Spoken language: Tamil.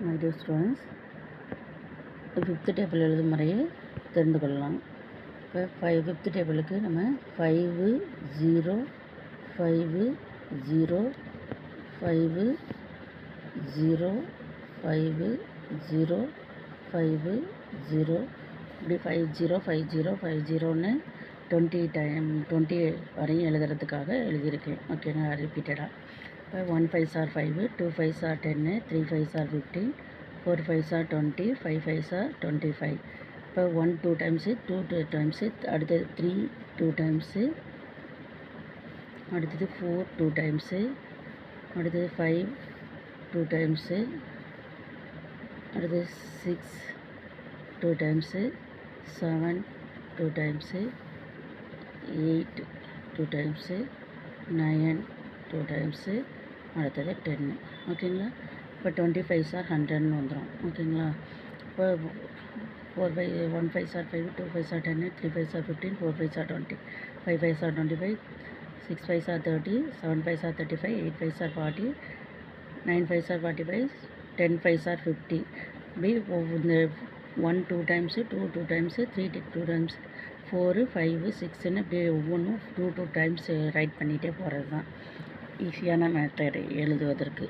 My dear students, fifth table எழுதும் முறையை தெரிந்து கொள்ளலாம். இப்போ ஃபிஃப்த் டேபிளுக்கு நம்ம 5 0 5 0 5 0 5 0 5 0 இப்படி 5 0 5 0 5 0ன்னு 20 வரையும் எழுதுறதுக்காக எழுதியிருக்கேன். ஓகேங்களா, ரிப்பீட்டடாக. இப்போ 1 5s are 5, 2 5s are 10, 3 5s are 15, 4 5s are 20, 5 5s are 25. இப்போ 1 2 டைம்ஸு 2 டைம்ஸு, அடுத்தது 3 2 டைம்ஸு, அடுத்தது 4 2 டைம்ஸு, அடுத்தது 5 2 டைம்ஸு, அடுத்தது 6 2 டைம்ஸு, 7 2 டைம்ஸு, 8 2 டைம்ஸு, 9 2 டைம்ஸு, அடுத்தது 10. ஓகேங்களா. இப்போ 25s are 100ன்னு வந்துடும். ஓகேங்களா. இப்போ 1 5s are 5, 2 5s are 10, 3 5s are 15, 4 5s are 20, 5 5s are 25, 6 5s are 30, 7 5s are 35, 8 5s are 40, 9 5s are 45, 10 5s are 50. இப்படி இந்த 1 2 டைம்ஸு, 2 2 டைம்ஸு, 3 2 டைம்ஸ், 4 5 6ன்னு இப்படி ஒவ்வொன்றும் 2 2 டைம்ஸ் ரைட் பண்ணிகிட்டே போகிறது தான் ஈஸியான மெத்தடு எழுதுவதற்கு.